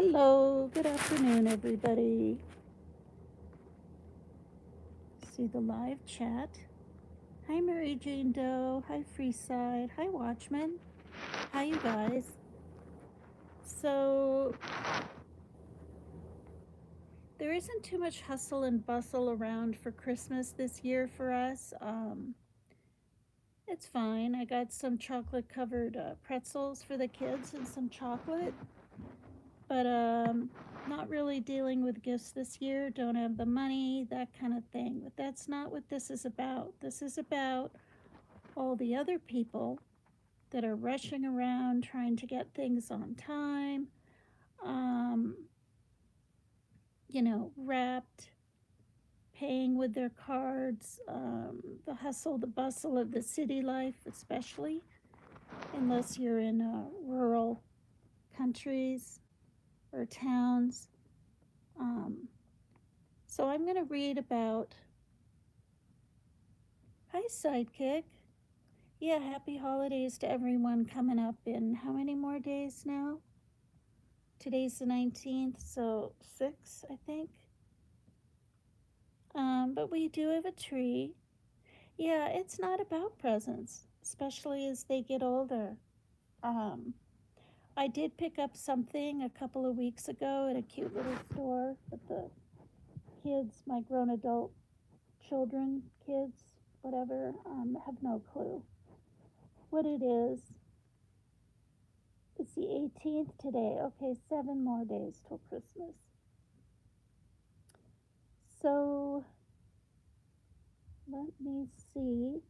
Hello, good afternoon, everybody. See the live chat. Hi, Mary Jane Doe. Hi, Freeside. Hi, Watchman. Hi, you guys. So, there isn't too much hustle and bustle around for Christmas this year for us. It's fine. I got some chocolate covered pretzels for the kids and some chocolate. But not really dealing with gifts this year, don't have the money, that kind of thing. But that's not what this is about. This is about all the other people that are rushing around trying to get things on time, um, wrapped, paying with their cards, the hustle, the bustle of the city life, especially, unless you're in rural countries or towns. Um, so I'm going to read about. Hi, Sidekick. Yeah, happy holidays to everyone coming up in how many more days now? Today's the 19th, so 6, I think. But we do have a tree. Yeah, it's not about presents, especially as they get older. Um, I did pick up something a couple of weeks ago at a cute little store, but the kids, my grown adult children, kids, whatever, have no clue what it is. It's the 18th today. Okay, 7 more days till Christmas. So let me see.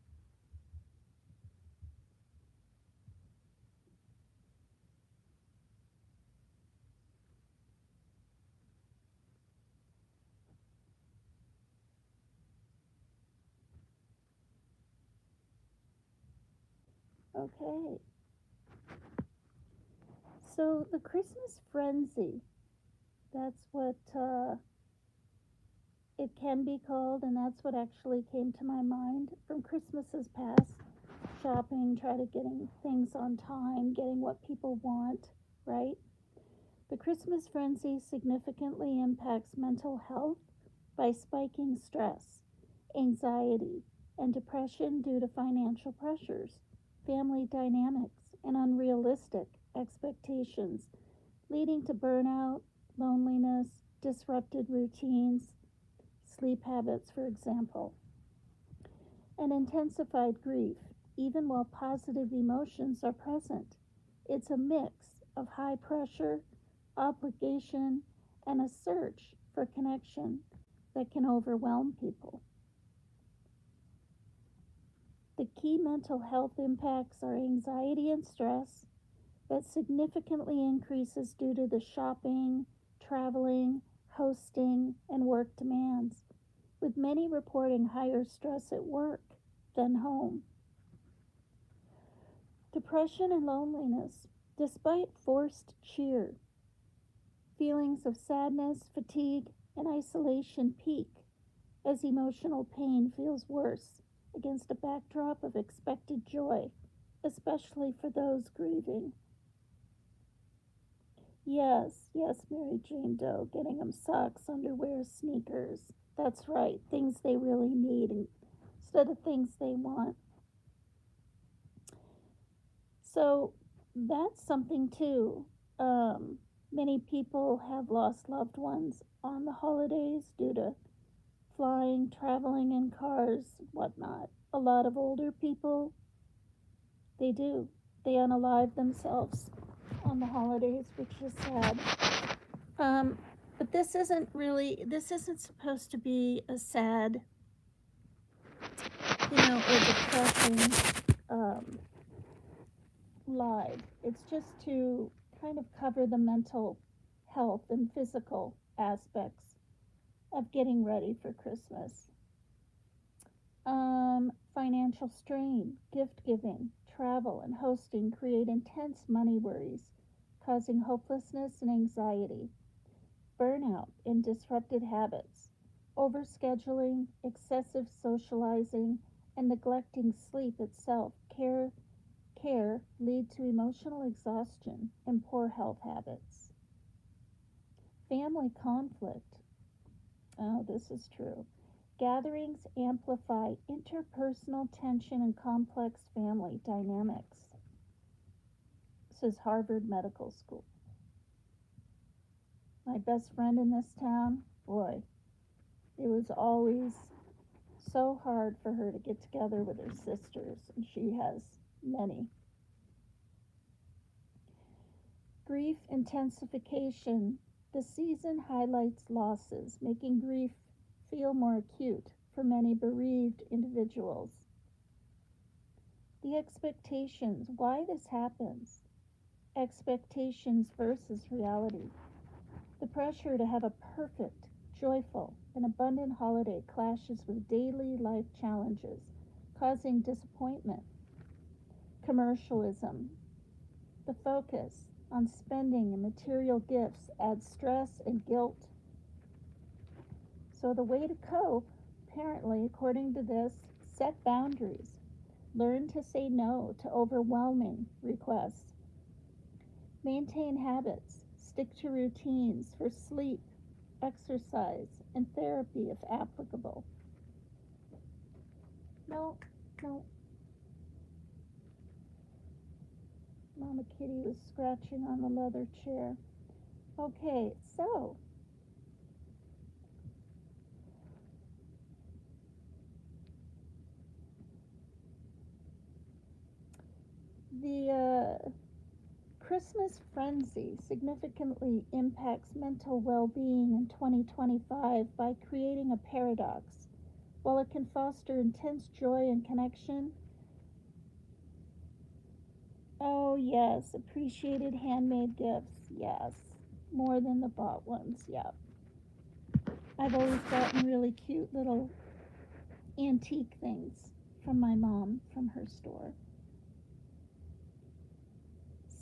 Okay. So the Christmas frenzy, that's what it can be called, and that's what actually came to my mind from Christmases past. Shopping, try to getting things on time, getting what people want, right? The Christmas frenzy significantly impacts mental health by spiking stress, anxiety, and depression due to financial pressures, family dynamics, and unrealistic expectations, leading to burnout, loneliness, disrupted routines, sleep habits, for example, and intensified grief, even while positive emotions are present. It's a mix of high pressure, obligation, and a search for connection that can overwhelm people. The key mental health impacts are anxiety and stress that significantly increases due to the shopping, traveling, hosting, and work demands, with many reporting higher stress at work than home. Depression and loneliness, despite forced cheer, feelings of sadness, fatigue, and isolation peak as emotional pain feels worse against a backdrop of expected joy, especially for those grieving. Yes, yes, Mary Jane Doe, getting them socks, underwear, sneakers. That's right, things they really need instead of things they want. So that's something too. Many people have lost loved ones on the holidays due to flying, traveling in cars, whatnot. A lot of older people, they do. They unalive themselves on the holidays, which is sad. Um, but this isn't supposed to be a sad, or depressing um, live. It's just to kind of cover the mental health and physical aspects of getting ready for Christmas. Financial strain, gift giving, travel, and hosting create intense money worries, causing hopelessness and anxiety, burnout, and disrupted habits. Overscheduling, excessive socializing, and neglecting sleep itself care lead to emotional exhaustion and poor health habits. Family conflict. Oh, this is true. Gatherings amplify interpersonal tension and complex family dynamics. This is Harvard Medical School. My best friend in this town, boy, it was always so hard for her to get together with her sisters, and she has many. Grief intensification. The season highlights losses, making grief feel more acute for many bereaved individuals. The expectations, why this happens. Expectations versus reality. The pressure to have a perfect, joyful, and abundant holiday clashes with daily life challenges, causing disappointment. Commercialism. The focus on spending and material gifts adds stress and guilt. So, the way to cope, apparently, according to this, set boundaries. Learn to say no to overwhelming requests. Maintain habits. Stick to routines for sleep, exercise, and therapy if applicable. No, no. Mama Kitty was scratching on the leather chair. Okay, so the Christmas frenzy significantly impacts mental well being in 2025 by creating a paradox. While it can foster intense joy and connection, oh, yes, appreciated handmade gifts, yes, more than the bought ones, yeah. I've always gotten really cute little antique things from my mom from her store.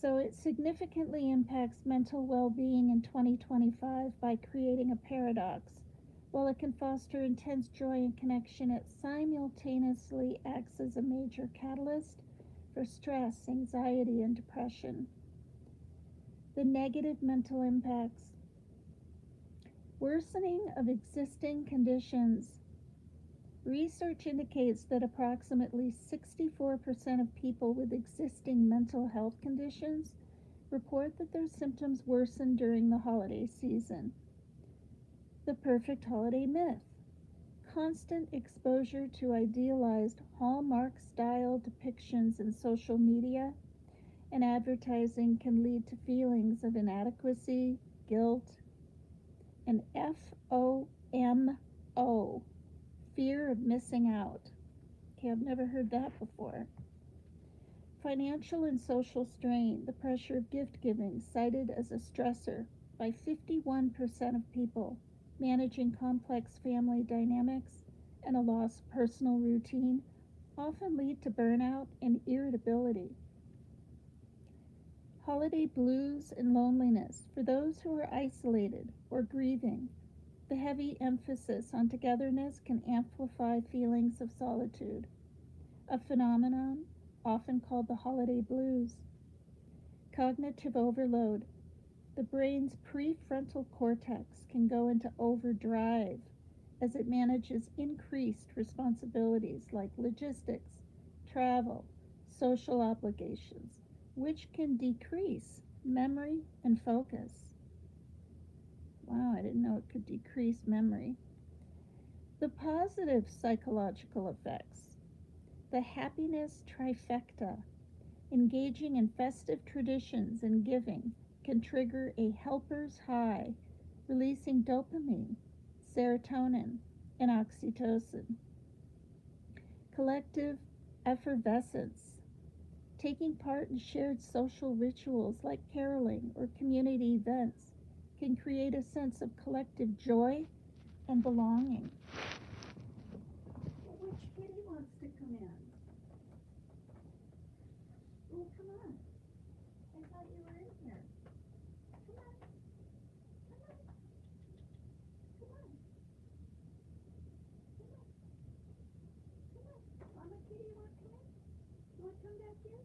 So it significantly impacts mental well being in 2025 by creating a paradox. While it can foster intense joy and connection, it simultaneously acts as a major catalyst for stress, anxiety, and depression. The negative mental impacts. Worsening of existing conditions. Research indicates that approximately 64% of people with existing mental health conditions report that their symptoms worsen during the holiday season. The perfect holiday myth. Constant exposure to idealized Hallmark style depictions in social media and advertising can lead to feelings of inadequacy, guilt, and FOMO, fear of missing out. Okay, I've never heard that before. Financial and social strain, the pressure of gift giving, cited as a stressor by 51% of people. Managing complex family dynamics and a lost personal routine often lead to burnout and irritability. Holiday blues and loneliness, for those who are isolated or grieving, the heavy emphasis on togetherness can amplify feelings of solitude, a phenomenon often called the holiday blues. Cognitive overload. The brain's prefrontal cortex can go into overdrive as it manages increased responsibilities like logistics, travel, social obligations, which can decrease memory and focus. Wow, I didn't know it could decrease memory. The positive psychological effects. The happiness trifecta. Engaging in festive traditions and giving can trigger a helper's high, releasing dopamine, serotonin, and oxytocin. Collective effervescence. Taking part in shared social rituals like caroling or community events can create a sense of collective joy and belonging. Which kitty wants to come in? Oh, come on. I thought you were in here. Come on. Come on. Come on. Come on. Mama kitty, you want to come in? You want to come back here?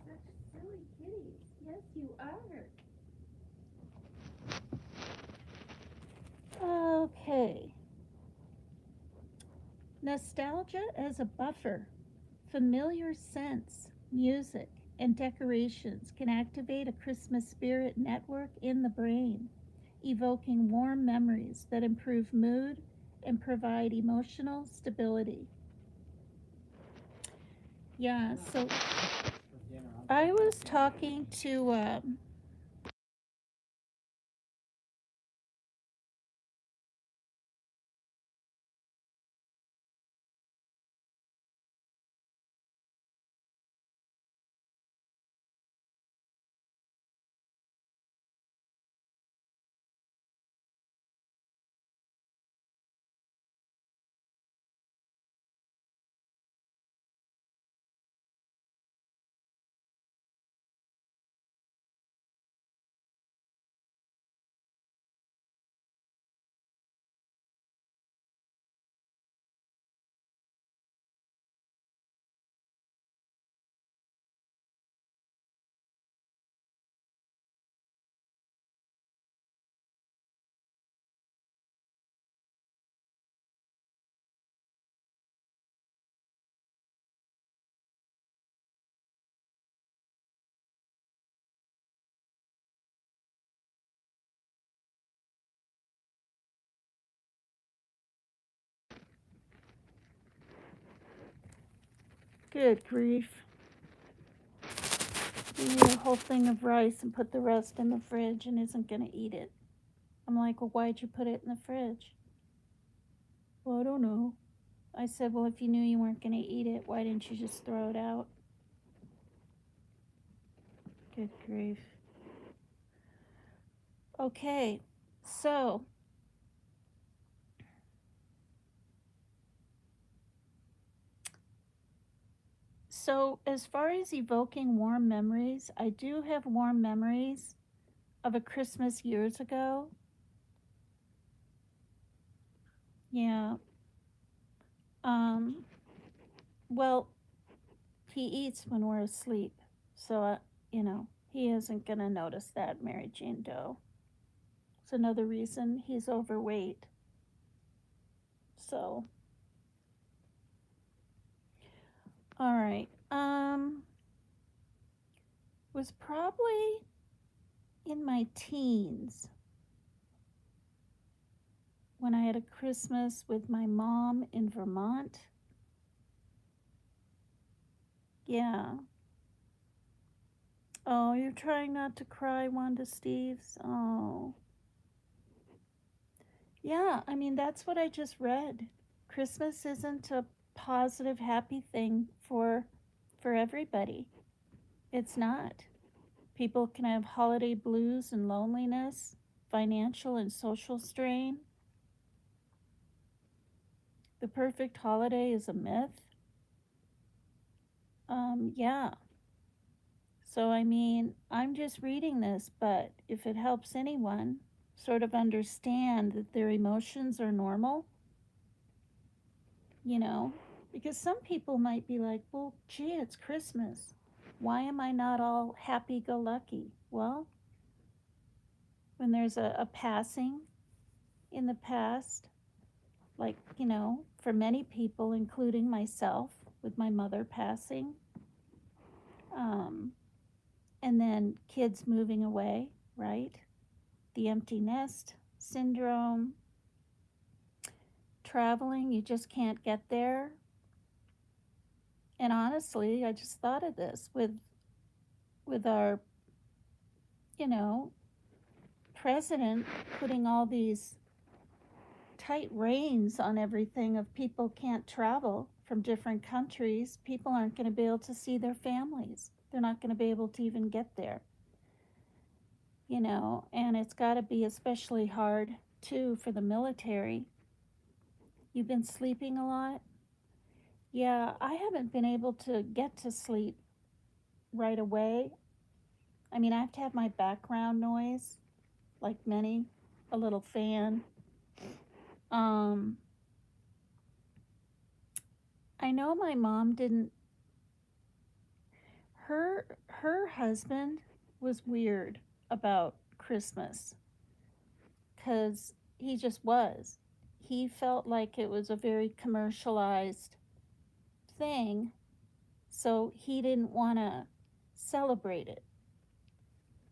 Such silly kitties. Yes, you are. Okay. Nostalgia as a buffer. Familiar scents, music, and decorations can activate a Christmas spirit network in the brain, evoking warm memories that improve mood and provide emotional stability. Yeah, so I was talking to good grief. He ate a whole thing of rice and put the rest in the fridge and isn't going to eat it. I'm like, well, why'd you put it in the fridge? Well, I don't know. I said, well, if you knew you weren't going to eat it, why didn't you just throw it out? Good grief. Okay, so as far as evoking warm memories, I do have warm memories of a Christmas years ago. Yeah. Um, well, he eats when we're asleep. So, he isn't going to notice that, Mary Jane Doe. It's another reason he's overweight. So, all right. Was probably in my teens when I had a Christmas with my mom in Vermont. Yeah. Oh, you're trying not to cry, Wanda Steves. Oh. Yeah, I mean, that's what I just read. Christmas isn't a positive, happy thing for everybody. It's not. People can have holiday blues and loneliness, financial and social strain. The perfect holiday is a myth. Yeah. So, I mean, I'm just reading this, but if it helps anyone sort of understand that their emotions are normal, you know, because some people might be like, well, gee, it's Christmas. Why am I not all happy go lucky? Well, when there's a passing in the past, like, for many people, including myself, with my mother passing, um, and then kids moving away, right? The empty nest syndrome, traveling, you just can't get there. And honestly, I just thought of this with our, you know, president putting all these tight reins on everything of people can't travel from different countries. People aren't going to be able to see their families. They're not going to be able to even get there. And it's got to be especially hard too for the military. You've been sleeping a lot? Yeah, I haven't been able to get to sleep right away. I mean, I have to have my background noise, like many, a little fan. Um, I know my mom didn't. Her husband was weird about Christmas because he just was. He felt like it was a very commercialized thing, so he didn't want to celebrate it.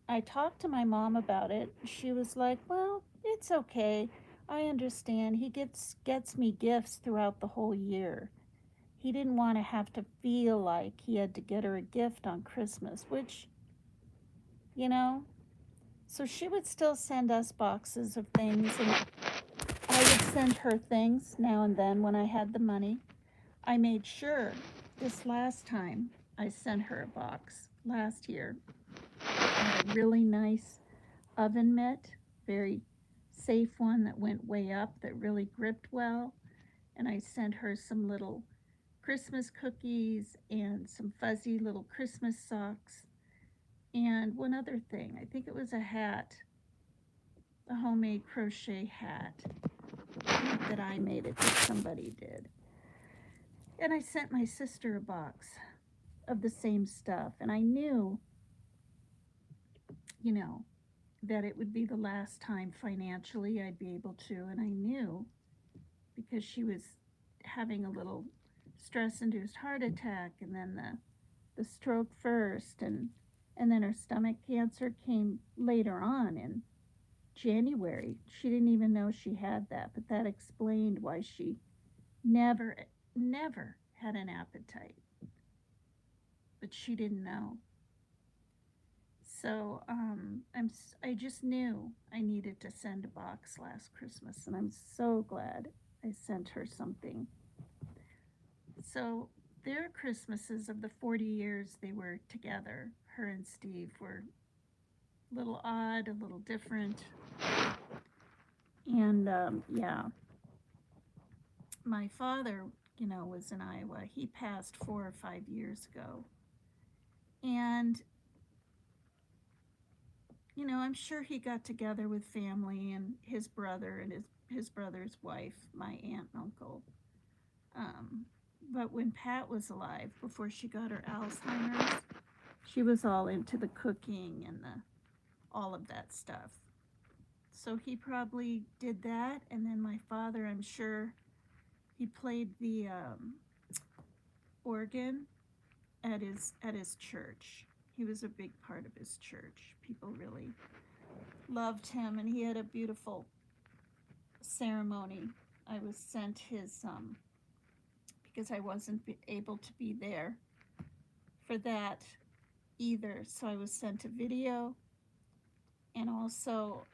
I talked to my mom about it. She was like, "Well, it's okay. I understand. He gets me gifts throughout the whole year." He didn't want to have to feel like he had to get her a gift on Christmas, which, you know, so she would still send us boxes of things, and I would send her things now and then when I had the money. I made sure this last time I sent her a box last year. I had a really nice oven mitt, very safe one that went way up that really gripped well. And I sent her some little Christmas cookies and some fuzzy little Christmas socks. And one other thing, I think it was a hat, a homemade crochet hat. Not that I made it, that somebody did. And I sent my sister a box of the same stuff. And I knew, you know, that it would be the last time financially I'd be able to. And I knew because she was having a little stress induced heart attack and then the stroke first and then her stomach cancer came later on in January. She didn't even know she had that, but that explained why she never never had an appetite. But she didn't know. So I just knew I needed to send a box last Christmas, and I'm so glad I sent her something. So their Christmases of the 40 years they were together, her and Steve, were a little odd, a little different. And yeah, my father, was in Iowa. He passed 4 or 5 years ago. And, I'm sure he got together with family and his brother and his brother's wife, my aunt and uncle. Um, but when Pat was alive, before she got her Alzheimer's, she was all into the cooking and all of that stuff. So he probably did that, and then my father, I'm sure, he played the organ at his church. He was a big part of his church. People really loved him, and he had a beautiful ceremony. I was sent his because I wasn't able to be there for that either. So I was sent a video, and also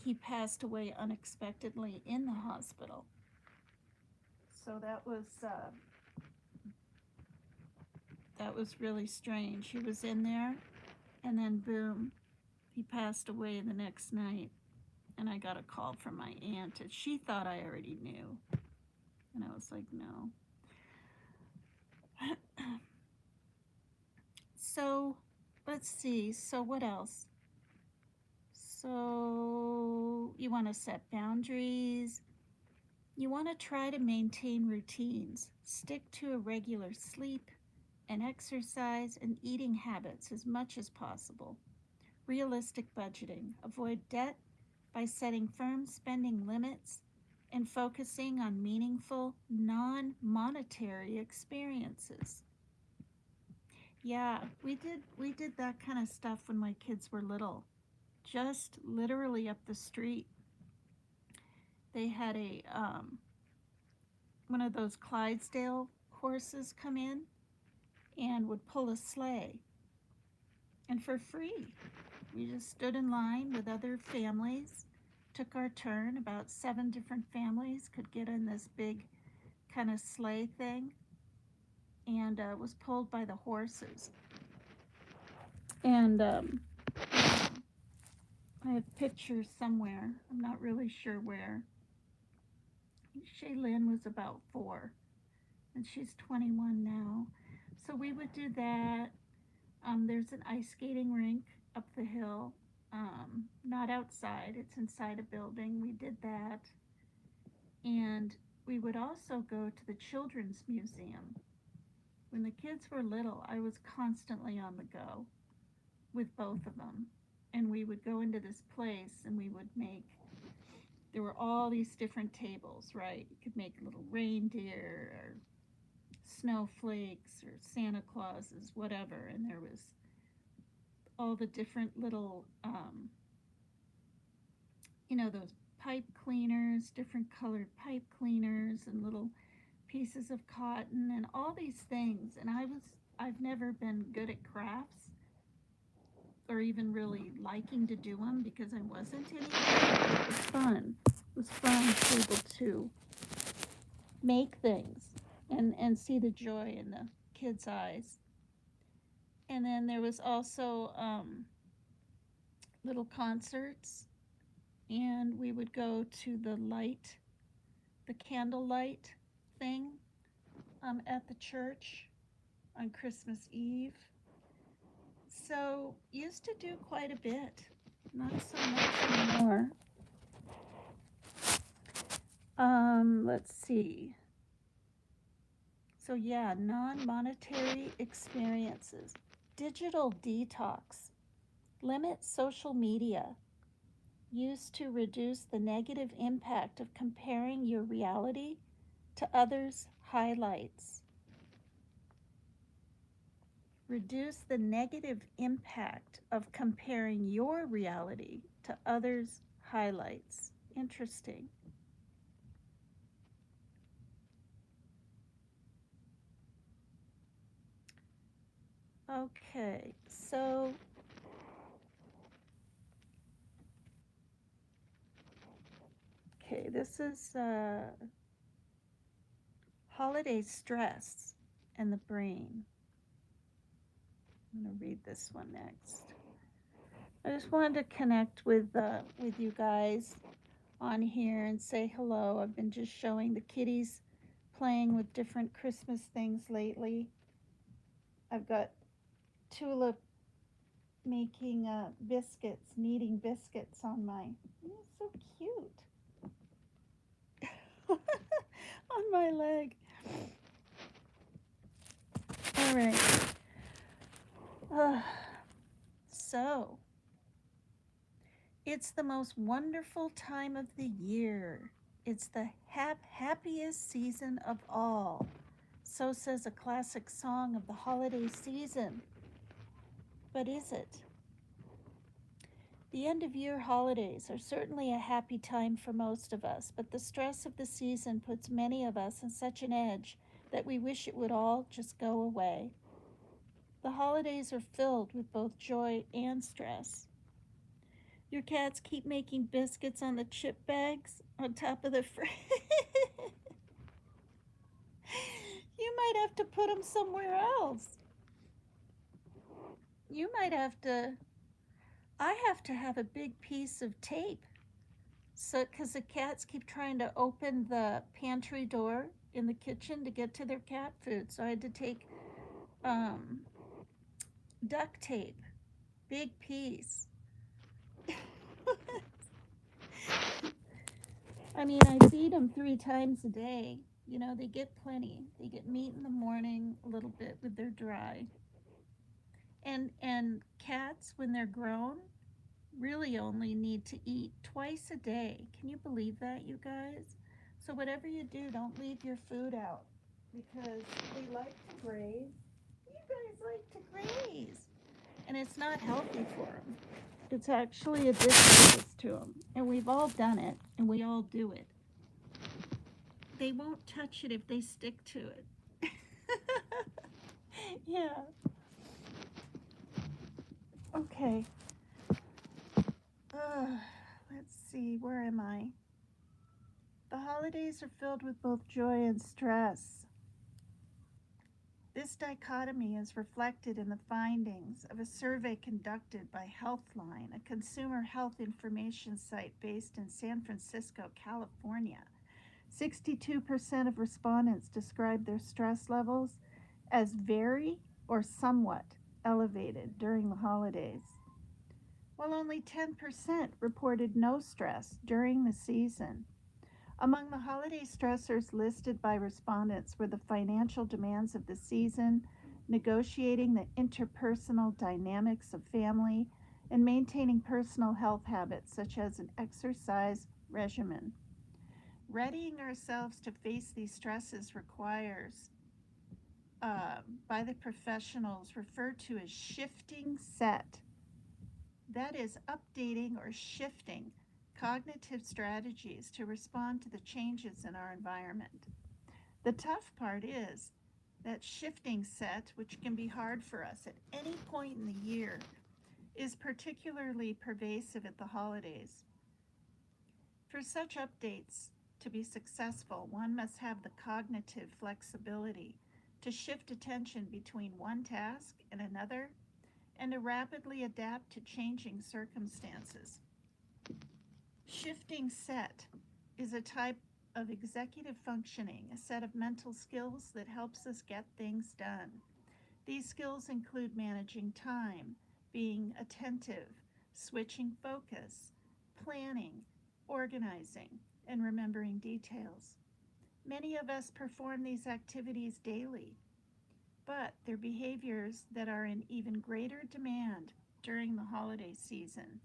he passed away unexpectedly in the hospital. So that was really strange. He was in there, and then boom, he passed away the next night. And I got a call from my aunt, and she thought I already knew, and I was like, no. So let's see. So what else? So you want to set boundaries. You want to try to maintain routines. Stick to a regular sleep and exercise and eating habits as much as possible. Realistic budgeting. Avoid debt by setting firm spending limits and focusing on meaningful, non monetary experiences. Yeah, we did that kind of stuff when my kids were little. Just literally up the street, they had a one of those Clydesdale horses come in and would pull a sleigh, and for free. We just stood in line with other families, took our turn. About 7 different families could get in this big kind of sleigh thing, and it was pulled by the horses. And I have pictures somewhere. I'm not really sure where. Shaylin was about 4, and she's 21 now. So we would do that. There's an ice skating rink up the hill. Not outside, it's inside a building. We did that. And we would also go to the Children's Museum. When the kids were little, I was constantly on the go. with both of them. And we would go into this place and we would make, there were all these different tables, right? You could make little reindeer or snowflakes or Santa Clauses, whatever. And there was all the different little, those pipe cleaners, different colored pipe cleaners, and little pieces of cotton, and all these things. And I've never been good at crafts or even really liking to do them because I wasn't anymore. It was fun. It was fun to be able to make things and see the joy in the kids' eyes. And then there was also little concerts, and we would go to the candlelight thing at the church on Christmas Eve. So used to do quite a bit, not so much anymore. Let's see. So yeah, non-monetary experiences, digital detox, limit social media, used to reduce the negative impact of comparing your reality to others' highlights. Reduce the negative impact of comparing your reality to others' highlights. Interesting. Okay, so this is holiday stress and the brain. I'm going to read this one next. I just wanted to connect with you guys on here and say hello. I've been just showing the kitties playing with different Christmas things lately. I've got Tulip making biscuits, kneading biscuits on my, so cute, on my leg. All right. So, it's the most wonderful time of the year. It's the happiest season of all. So says a classic song of the holiday season. But is it? The end of year holidays are certainly a happy time for most of us, but the stress of the season puts many of us on such an edge that we wish it would all just go away. The holidays are filled with both joy and stress. Your cats keep making biscuits on the chip bags on top of the fridge. You might have to put them somewhere else. You might have to. I have to have a big piece of tape. So, because the cats keep trying to open the pantry door in the kitchen to get to their cat food. So I had to take duct tape, big piece. I mean, I feed them 3 times a day. They get plenty. They get meat in the morning, a little bit with their dry. And cats, when they're grown, really only need to eat twice a day. Can you believe that, you guys? So whatever you do, don't leave your food out because they like to graze. You guys like to graze. And it's not healthy for them. It's actually addictive to them. And we've all done it, and we all do it. They won't touch it if they stick to it. Yeah. Okay. Let's see, where am I? The holidays are filled with both joy and stress. This dichotomy is reflected in the findings of a survey conducted by Healthline, a consumer health information site based in San Francisco, California. 62% of respondents described their stress levels as very or somewhat elevated during the holidays, while only 10% reported no stress during the season. Among the holiday stressors listed by respondents were the financial demands of the season, negotiating the interpersonal dynamics of family, and maintaining personal health habits such as an exercise regimen. Readying ourselves to face these stresses requires, by the professionals, referred to as shifting set. That is, updating or shifting cognitive strategies to respond to the changes in our environment. The tough part is that shifting set, which can be hard for us at any point in the year, is particularly pervasive at the holidays. For such updates to be successful, one must have the cognitive flexibility to shift attention between one task and another and to rapidly adapt to changing circumstances. Shifting set is a type of executive functioning, a set of mental skills that helps us get things done. These skills include managing time, being attentive, switching focus, planning, organizing, and remembering details. Many of us perform these activities daily, but they're behaviors that are in even greater demand during the holiday season.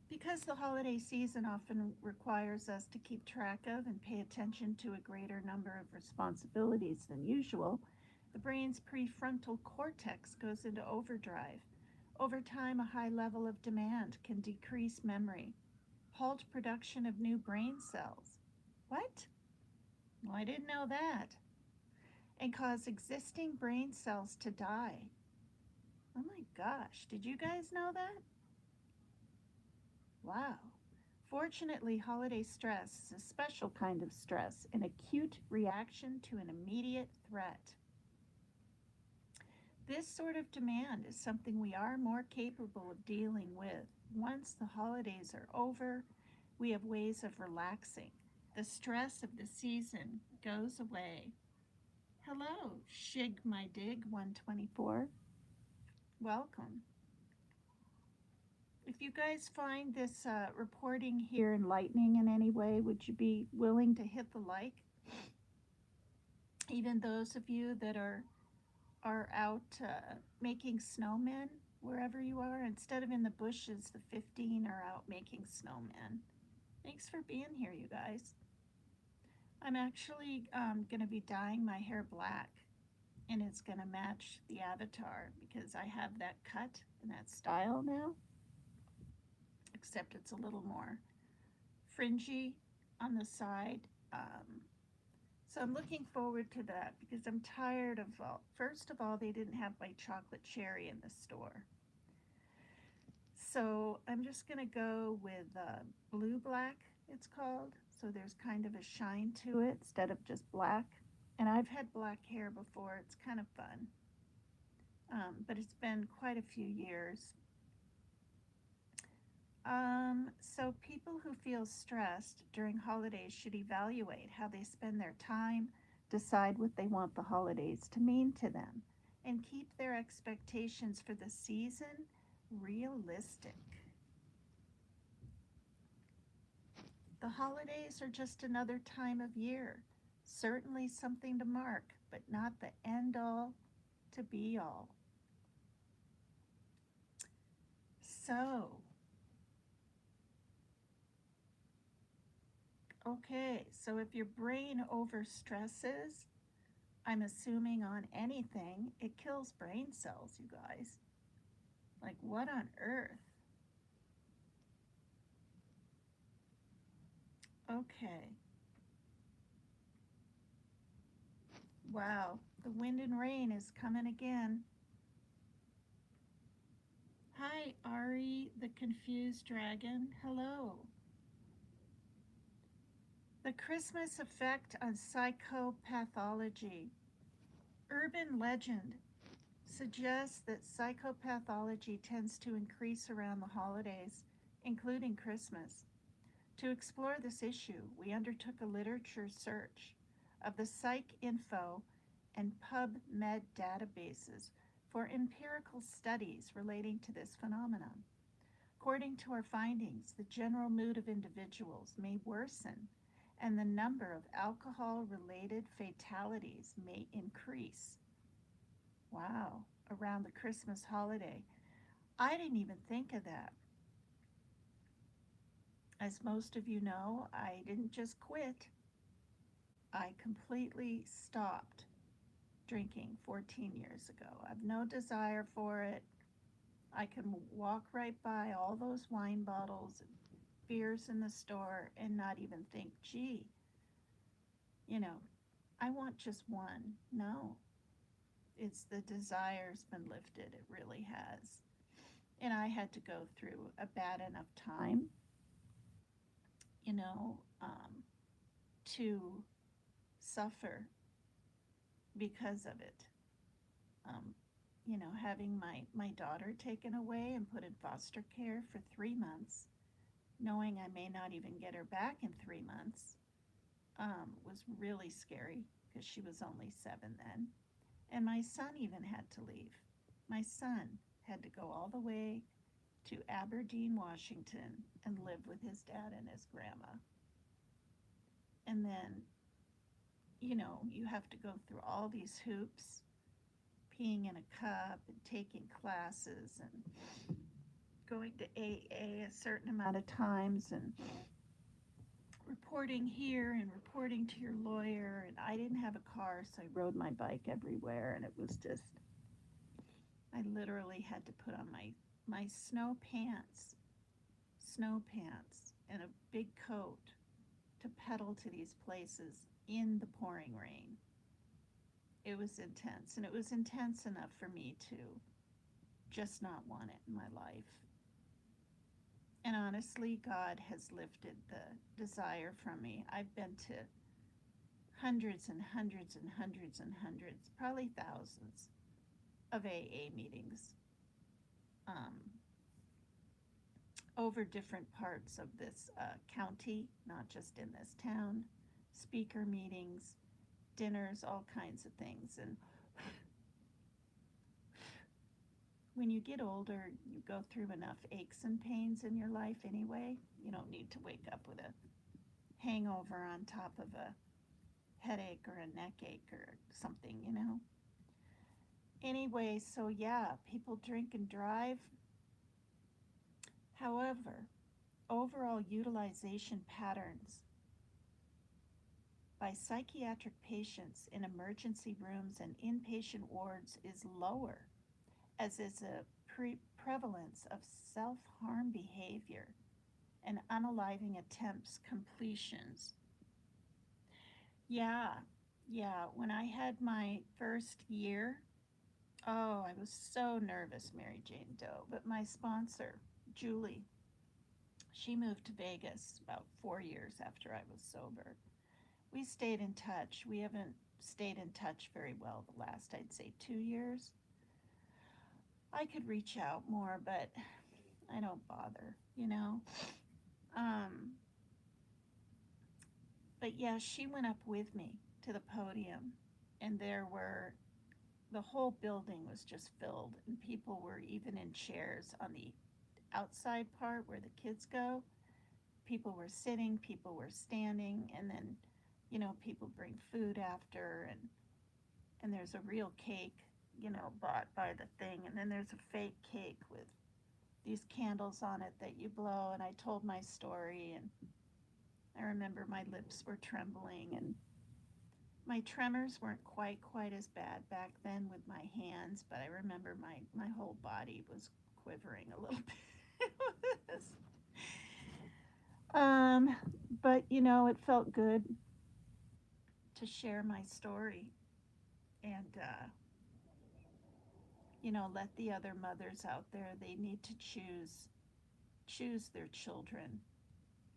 Because the holiday season often requires us to keep track of and pay attention to a greater number of responsibilities than usual, the brain's prefrontal cortex goes into overdrive. Over time, a high level of demand can decrease memory, halt production of new brain cells. What? Well, I didn't know that. And cause existing brain cells to die. Oh my gosh, did you guys know that? Wow. Fortunately, holiday stress is a special kind of stress, an acute reaction to an immediate threat. This sort of demand is something we are more capable of dealing with. Once the holidays are over, we have ways of relaxing. The stress of the season goes away. Hello, Shig My Dig 124. Welcome. If you guys find this reporting here enlightening in any way, would you be willing to hit the like? Even those of you that are out making snowmen wherever you are, instead of in the bushes, the 15 are out making snowmen. Thanks for being here, you guys. I'm actually going to be dyeing my hair black, and it's going to match the avatar because I have that cut and that style now, except it's a little more fringy on the side. So I'm looking forward to that because I'm tired of, first of all, they didn't have my chocolate cherry in the store. So I'm just going to go with blue black, it's called. So there's kind of a shine to it instead of just black. And I've had black hair before, it's kind of fun. But it's been quite a few years. So people who feel stressed during holidays should evaluate how they spend their time, decide what they want the holidays to mean to them, and keep their expectations for the season realistic. The holidays are just another time of year, certainly something to mark, but not the end all to be all. So, okay, so if your brain overstresses, I'm assuming on anything, it kills brain cells, you guys. Like, what on earth? Okay. Wow, the wind and rain is coming again. Hi, Ari, the confused dragon. Hello. The Christmas effect on psychopathology. Urban legend suggests that psychopathology tends to increase around the holidays, including Christmas. To explore this issue, we undertook a literature search of the PsycInfo and PubMed databases for empirical studies relating to this phenomenon. According to our findings, the general mood of individuals may worsen and the number of alcohol related fatalities may increase. Wow, around the Christmas holiday. I didn't even think of that. As most of you know, I didn't just quit, I completely stopped drinking 14 years ago. I have no desire for it. I can walk right by all those wine bottles and beers in the store and not even think, gee, you know, I want just one. No, it's the desire's been lifted. It really has. And I had to go through a bad enough time, you know, to suffer because of it. Um, having my daughter taken away and put in foster care for 3 months, knowing I may not even get her back in 3 months, was really scary because she was only 7 then. And my son even had to leave. My son had to go all the way to Aberdeen, Washington, and live with his dad and his grandma. And then, you have to go through all these hoops, peeing in a cup and taking classes and going to AA a certain amount of times and reporting here and reporting to your lawyer. And I didn't have a car, so I rode my bike everywhere. And it was just, I literally had to put on my snow pants, and a big coat to pedal to these places in the pouring rain. It was intense, and it was intense enough for me to just not want it in my life. And honestly, God has lifted the desire from me. I've been to hundreds and hundreds and hundreds and hundreds, probably thousands of AA meetings, um, over different parts of this county, not just in this town, speaker meetings, dinners, all kinds of things. And when you get older, you go through enough aches and pains in your life anyway. You don't need to wake up with a hangover on top of a headache or a neck ache or something. Anyway, so yeah, people drink and drive. However, overall utilization patterns by psychiatric patients in emergency rooms and inpatient wards is lower, as is a prevalence of self-harm behavior and unaliving attempts completions. Yeah, yeah, when I had my first year, oh, I was so nervous, Mary Jane Doe, but my sponsor, Julie, she moved to Vegas about 4 years after I was sober. We stayed in touch. We haven't stayed in touch very well the last, I'd say, 2 years. I could reach out more, but I don't bother. Um, but yeah, she went up with me to the podium, and the whole building was just filled, and people were even in chairs on the outside part where the kids go. People were sitting, people were standing, and then, people bring food after, and there's a real cake, bought by the thing, and then there's a fake cake with these candles on it that you blow. And I told my story, and I remember my lips were trembling, and my tremors weren't quite as bad back then with my hands, but I remember my whole body was quivering a little bit. um, but it felt good to share my story and let the other mothers out there, they need to choose their children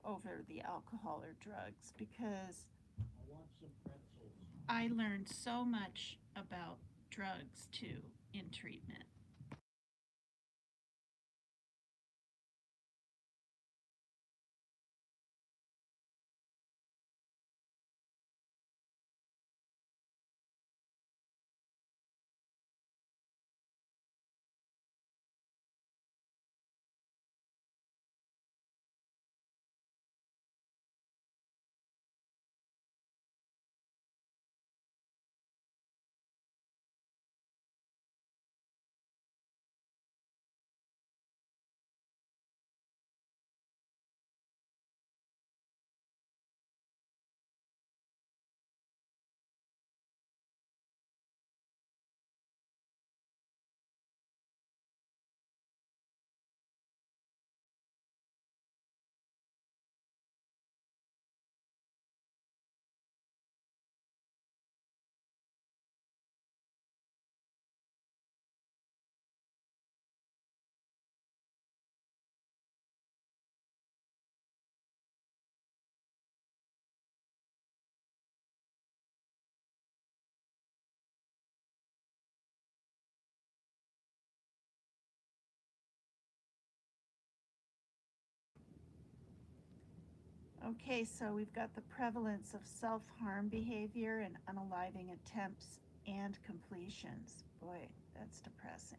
over the alcohol or drugs, because I learned so much about drugs too in treatment. Okay, so we've got the prevalence of self-harm behavior and unaliving attempts and completions. Boy, that's depressing.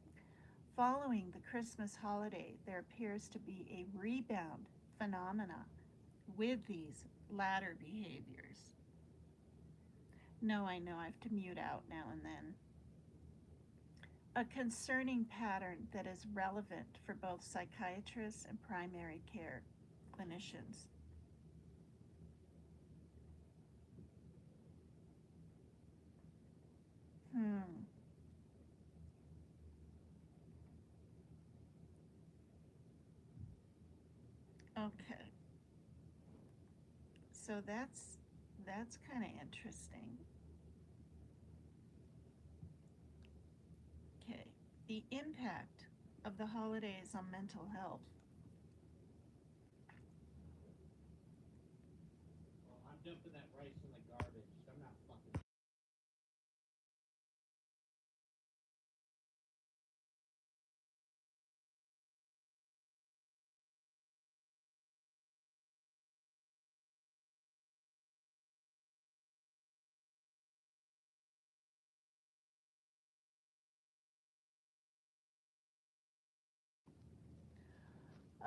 Following the Christmas holiday, there appears to be a rebound phenomena with these latter behaviors. No, I know I have to mute out now and then. A concerning pattern that is relevant for both psychiatrists and primary care clinicians. Hmm. Okay. So that's kind of interesting. Okay. The impact of the holidays on mental health. Well, I'm dumping that rice in the garbage. I'm not fucking.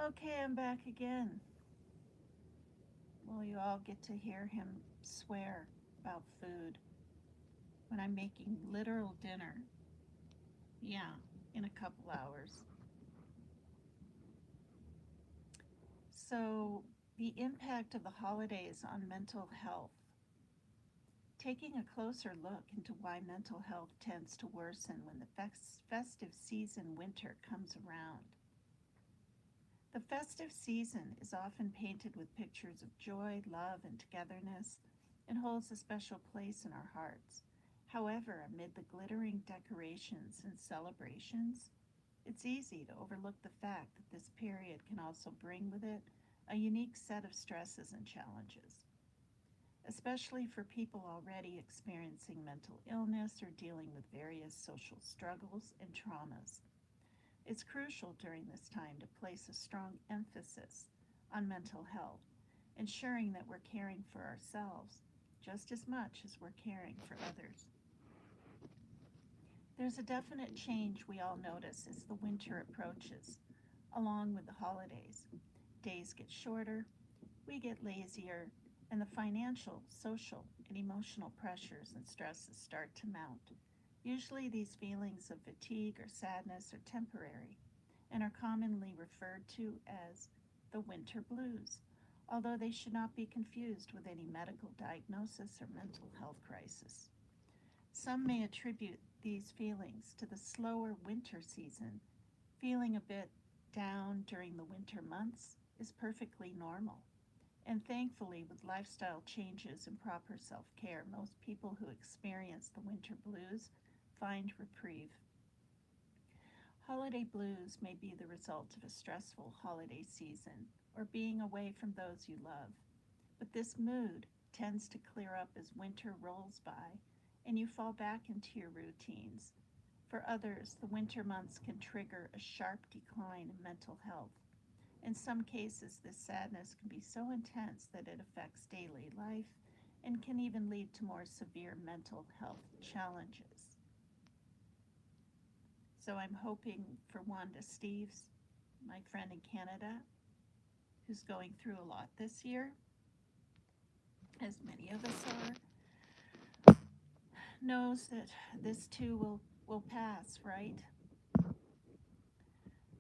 Okay, I'm back again. Well, you all get to hear him swear about food when I'm making literal dinner. Yeah, in a couple hours. So, the impact of the holidays on mental health. Taking a closer look into why mental health tends to worsen when the festive season winter comes around. The festive season is often painted with pictures of joy, love, and togetherness, and holds a special place in our hearts. However, amid the glittering decorations and celebrations, it's easy to overlook the fact that this period can also bring with it a unique set of stresses and challenges, especially for people already experiencing mental illness or dealing with various social struggles and traumas. It's crucial during this time to place a strong emphasis on mental health, ensuring that we're caring for ourselves just as much as we're caring for others. There's a definite change we all notice as the winter approaches, along with the holidays. Days get shorter, we get lazier, and the financial, social, and emotional pressures and stresses start to mount. Usually, these feelings of fatigue or sadness are temporary and are commonly referred to as the winter blues, although they should not be confused with any medical diagnosis or mental health crisis. Some may attribute these feelings to the slower winter season. Feeling a bit down during the winter months is perfectly normal. And thankfully, with lifestyle changes and proper self care, most people who experience the winter blues find reprieve. Holiday blues may be the result of a stressful holiday season or being away from those you love, but this mood tends to clear up as winter rolls by and you fall back into your routines. For others, the winter months can trigger a sharp decline in mental health. In some cases, this sadness can be so intense that it affects daily life and can even lead to more severe mental health challenges. So I'm hoping for Wanda Steves, my friend in Canada, who's going through a lot this year, as many of us are, knows that this too will pass, right?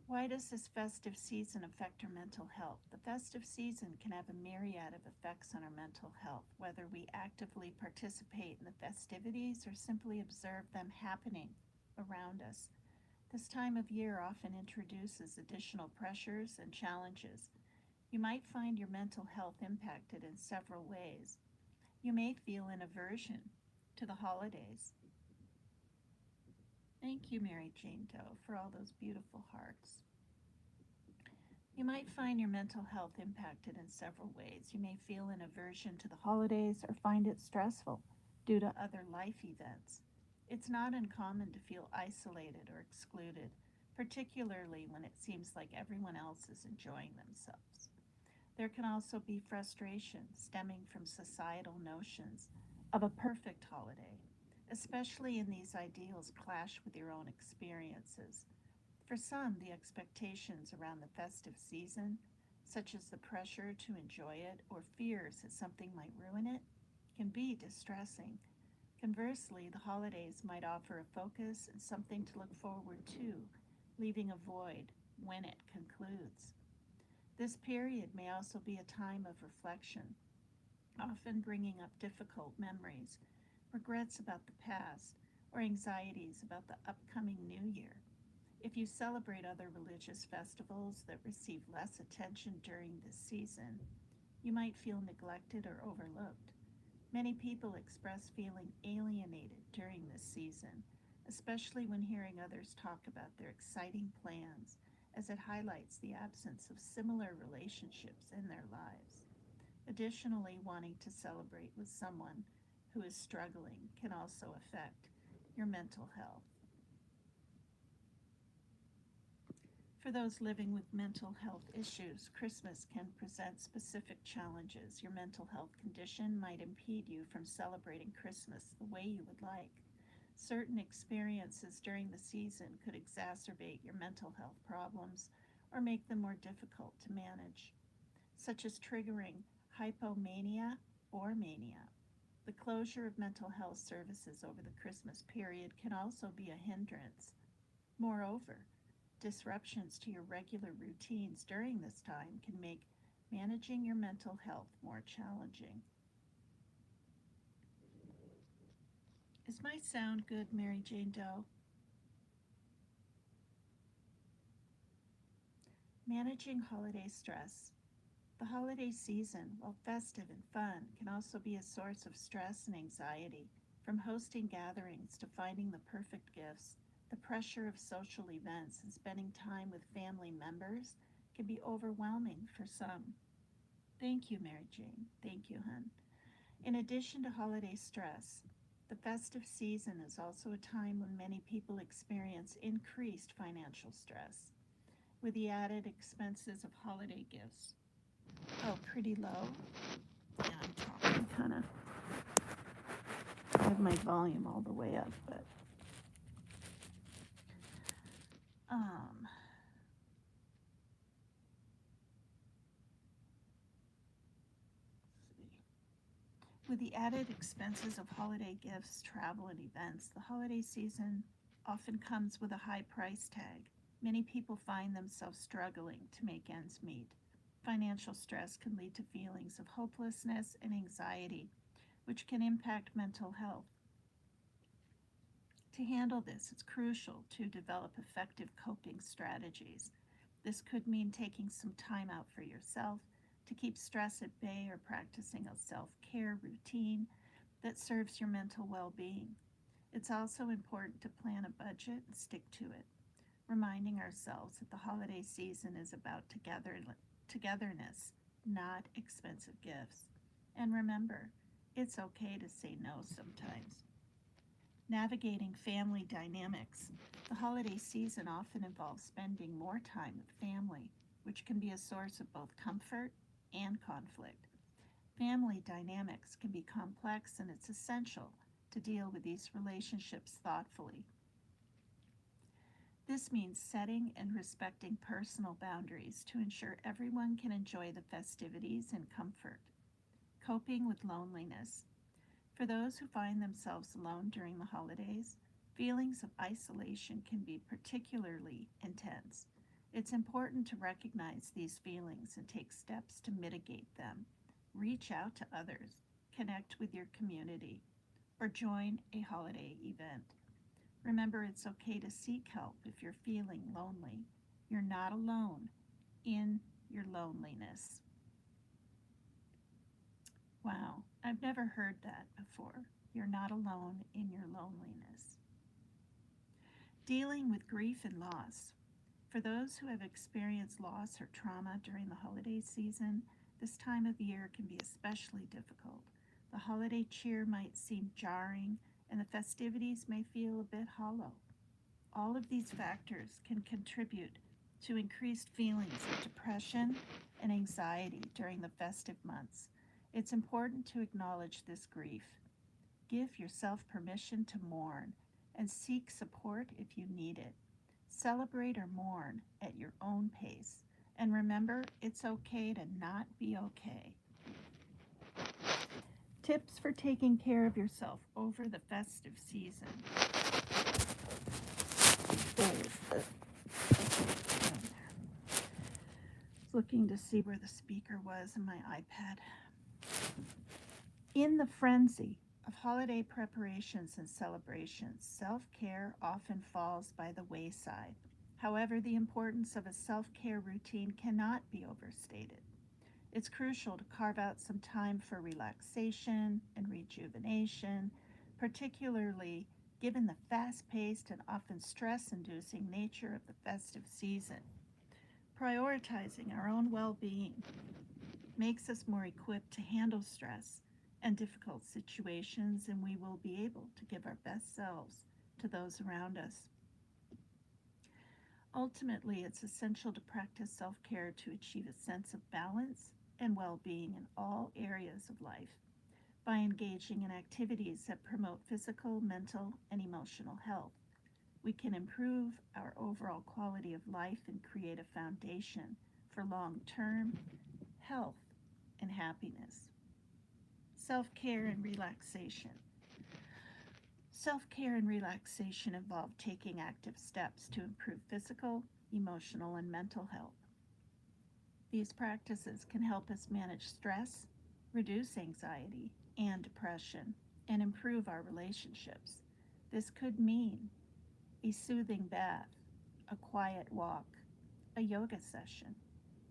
Why does this festive season affect our mental health? The festive season can have a myriad of effects on our mental health, whether we actively participate in the festivities or simply observe them happening around us. This time of year often introduces additional pressures and challenges. You might find your mental health impacted in several ways. You may feel an aversion to the holidays. Thank you, Mary Jane Doe, for all those beautiful hearts. You might find your mental health impacted in several ways. You may feel an aversion to the holidays or find it stressful due to other life events. It's not uncommon to feel isolated or excluded, particularly when it seems like everyone else is enjoying themselves. There can also be frustration stemming from societal notions of a perfect holiday, especially when these ideals clash with your own experiences. For some, the expectations around the festive season, such as the pressure to enjoy it or fears that something might ruin it, can be distressing. Conversely, the holidays might offer a focus and something to look forward to, leaving a void when it concludes. This period may also be a time of reflection, often bringing up difficult memories, regrets about the past, or anxieties about the upcoming new year. If you celebrate other religious festivals that receive less attention during this season, you might feel neglected or overlooked. Many people express feeling alienated during this season, especially when hearing others talk about their exciting plans, as it highlights the absence of similar relationships in their lives. Additionally, wanting to celebrate with someone who is struggling can also affect your mental health. For those living with mental health issues, Christmas can present specific challenges. Your mental health condition might impede you from celebrating Christmas the way you would like. Certain experiences during the season could exacerbate your mental health problems or make them more difficult to manage, such as triggering hypomania or mania. The closure of mental health services over the Christmas period can also be a hindrance. Moreover, disruptions to your regular routines during this time can make managing your mental health more challenging. Is my sound good, Mary Jane Doe? Managing holiday stress. The holiday season, while festive and fun, can also be a source of stress and anxiety. From hosting gatherings to finding the perfect gifts, the pressure of social events and spending time with family members can be overwhelming for some. Thank you, Mary Jane. Thank you, hun. In addition to holiday stress, the festive season is also a time when many people experience increased financial stress, with the added expenses of holiday gifts. Oh, pretty low. Yeah, I'm talking kind of. I have my volume all the way up, but um, with the added expenses of holiday gifts, travel, and events, the holiday season often comes with a high price tag. Many people find themselves struggling to make ends meet. Financial stress can lead to feelings of hopelessness and anxiety, which can impact mental health. To handle this, it's crucial to develop effective coping strategies. This could mean taking some time out for yourself to keep stress at bay or practicing a self-care routine that serves your mental well-being. It's also important to plan a budget and stick to it, reminding ourselves that the holiday season is about togetherness, not expensive gifts. And remember, it's okay to say no sometimes. Navigating family dynamics. The holiday season often involves spending more time with family, which can be a source of both comfort and conflict. Family dynamics can be complex, and it's essential to deal with these relationships thoughtfully. This means setting and respecting personal boundaries to ensure everyone can enjoy the festivities in comfort. Coping with loneliness. For those who find themselves alone during the holidays, feelings of isolation can be particularly intense. It's important to recognize these feelings and take steps to mitigate them. Reach out to others, connect with your community, or join a holiday event. Remember, it's okay to seek help if you're feeling lonely. You're not alone in your loneliness. Wow, I've never heard that before. You're not alone in your loneliness. Dealing with grief and loss. For those who have experienced loss or trauma during the holiday season, this time of year can be especially difficult. The holiday cheer might seem jarring, and the festivities may feel a bit hollow. All of these factors can contribute to increased feelings of depression and anxiety during the festive months. It's important to acknowledge this grief. Give yourself permission to mourn and seek support if you need it. Celebrate or mourn at your own pace. And remember, it's okay to not be okay. Tips for taking care of yourself over the festive season. Looking to see where the speaker was in my iPad. In the frenzy of holiday preparations and celebrations, self-care often falls by the wayside. However, the importance of a self-care routine cannot be overstated. It's crucial to carve out some time for relaxation and rejuvenation, particularly given the fast-paced and often stress-inducing nature of the festive season. Prioritizing our own well-being makes us more equipped to handle stress and difficult situations, and we will be able to give our best selves to those around us. Ultimately, it's essential to practice self-care to achieve a sense of balance and well-being in all areas of life by engaging in activities that promote physical, mental, and emotional health. We can improve our overall quality of life and create a foundation for long-term health and happiness. Self-care and relaxation. Self-care and relaxation involve taking active steps to improve physical, emotional, and mental health. These practices can help us manage stress, reduce anxiety and depression, and improve our relationships. This could mean a soothing bath, a quiet walk, a yoga session,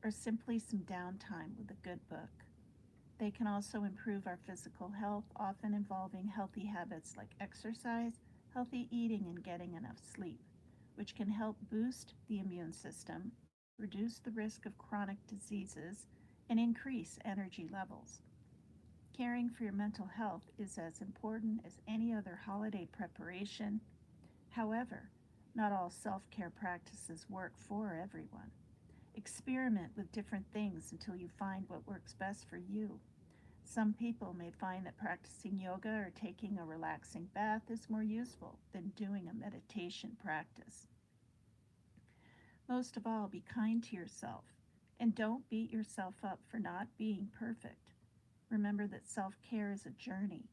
or simply some downtime with a good book. They can also improve our physical health, often involving healthy habits like exercise, healthy eating, and getting enough sleep, which can help boost the immune system, reduce the risk of chronic diseases, and increase energy levels. Caring for your mental health is as important as any other holiday preparation. However, not all self-care practices work for everyone. Experiment with different things until you find what works best for you. Some people may find that practicing yoga or taking a relaxing bath is more useful than doing a meditation practice. Most of all, be kind to yourself and don't beat yourself up for not being perfect. Remember that self-care is a journey,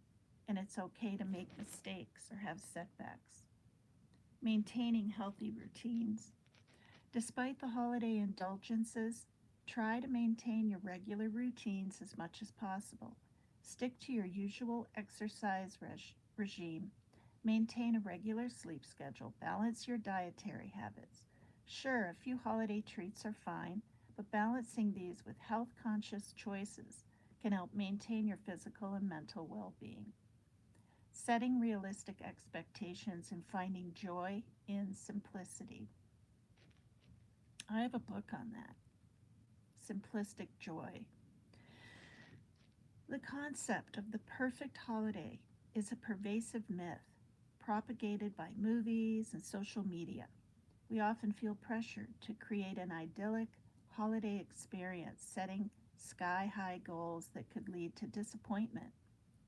and it's okay to make mistakes or have setbacks. Maintaining healthy routines. Despite the holiday indulgences, try to maintain your regular routines as much as possible. Stick to your usual exercise regime. Maintain a regular sleep schedule. Balance your dietary habits. Sure, a few holiday treats are fine, but balancing these with health-conscious choices can help maintain your physical and mental well-being. Setting realistic expectations and finding joy in simplicity. I have a book on that. Simplistic Joy. The concept of the perfect holiday is a pervasive myth propagated by movies and social media. We often feel pressured to create an idyllic holiday experience, setting sky-high goals that could lead to disappointment.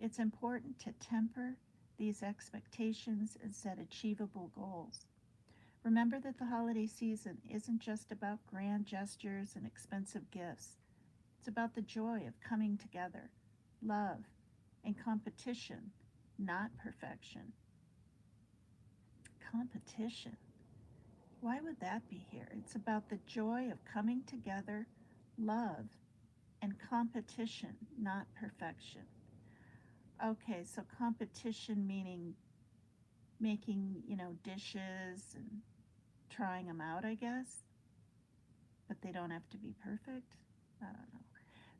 It's important to temper these expectations and set achievable goals. Remember that the holiday season isn't just about grand gestures and expensive gifts. It's about the joy of coming together, love, and competition, not perfection. Competition. Why would that be here? It's about the joy of coming together, love, and competition, not perfection. Okay, so competition meaning making, dishes and trying them out, I guess. But they don't have to be perfect. I don't know.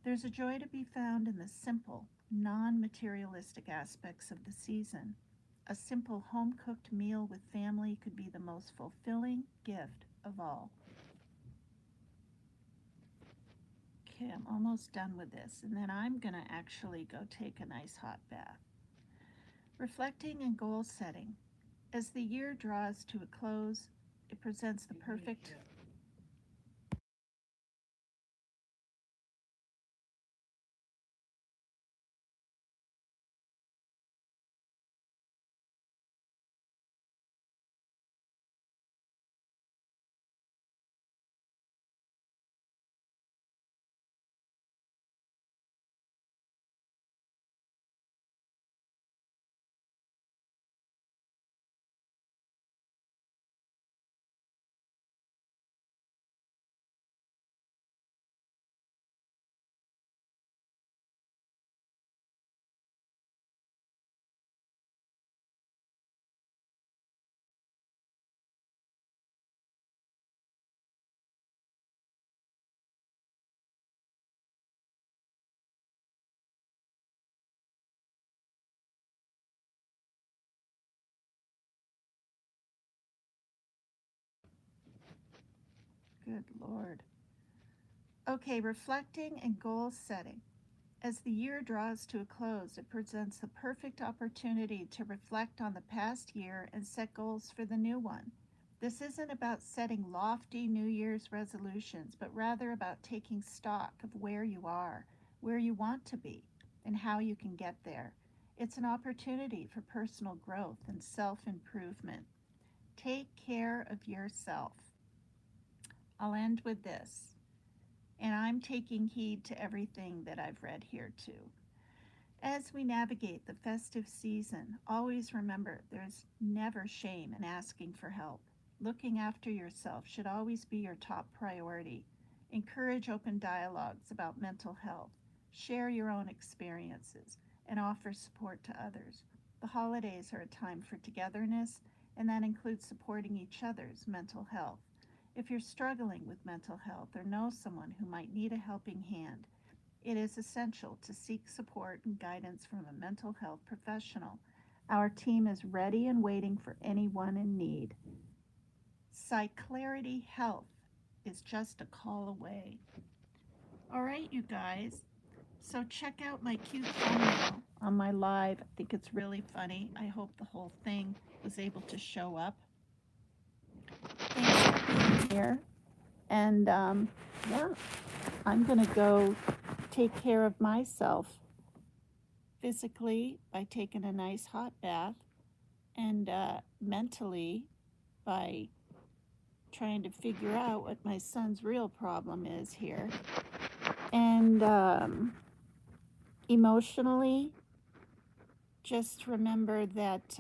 There's a joy to be found in the simple, non-materialistic aspects of the season. A simple home-cooked meal with family could be the most fulfilling gift of all. Okay, I'm almost done with this, and then I'm going to actually go take a nice hot bath. Reflecting and goal setting. As the year draws to a close, it presents the perfect Good Lord. Okay, reflecting and goal setting. As the year draws to a close, it presents the perfect opportunity to reflect on the past year and set goals for the new one. This isn't about setting lofty New Year's resolutions, but rather about taking stock of where you are, where you want to be, and how you can get there. It's an opportunity for personal growth and self-improvement. Take care of yourself. I'll end with this, and I'm taking heed to everything that I've read here too. As we navigate the festive season, always remember there's never shame in asking for help. Looking after yourself should always be your top priority. Encourage open dialogues about mental health. Share your own experiences and offer support to others. The holidays are a time for togetherness, and that includes supporting each other's mental health. If you're struggling with mental health or know someone who might need a helping hand, it is essential to seek support and guidance from a mental health professional. Our team is ready and waiting for anyone in need. Cyclarity Health is just a call away. All right, you guys. So check out my cute thumbnail on my live. I think it's really funny. I hope the whole thing was able to show up. Thanks for being here. And yeah, I'm going to go take care of myself physically by taking a nice hot bath, and mentally by trying to figure out what my son's real problem is here. And emotionally, just remember that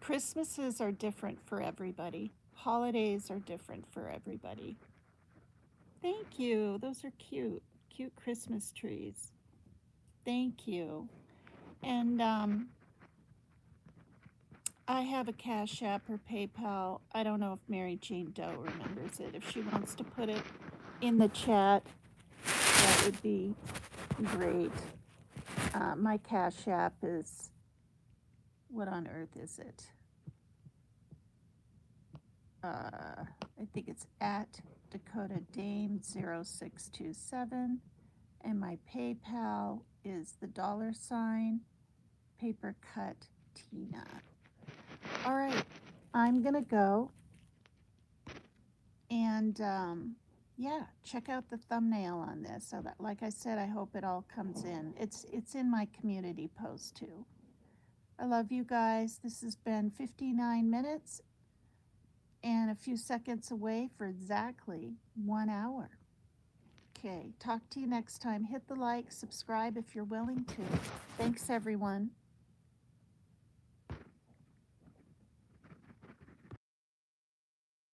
Christmases are different for everybody. Holidays are different for everybody. Thank you. Those are cute. Cute Christmas trees. Thank you. And I have a Cash App or PayPal. I don't know if Mary Jane Doe remembers it. If she wants to put it in the chat, that would be great. My Cash App is, what on earth is it? I think it's at Dakota Dame 0627, and my PayPal is the $ paper cut Tina. All right, I'm gonna go, and yeah, check out the thumbnail on this. So that, like I said, I hope it all comes in. It's in my community post too. I love you guys. This has been 59 minutes and a few seconds away for exactly 1 hour. Okay, talk to you next time. Hit the like, subscribe if you're willing to. Thanks, everyone.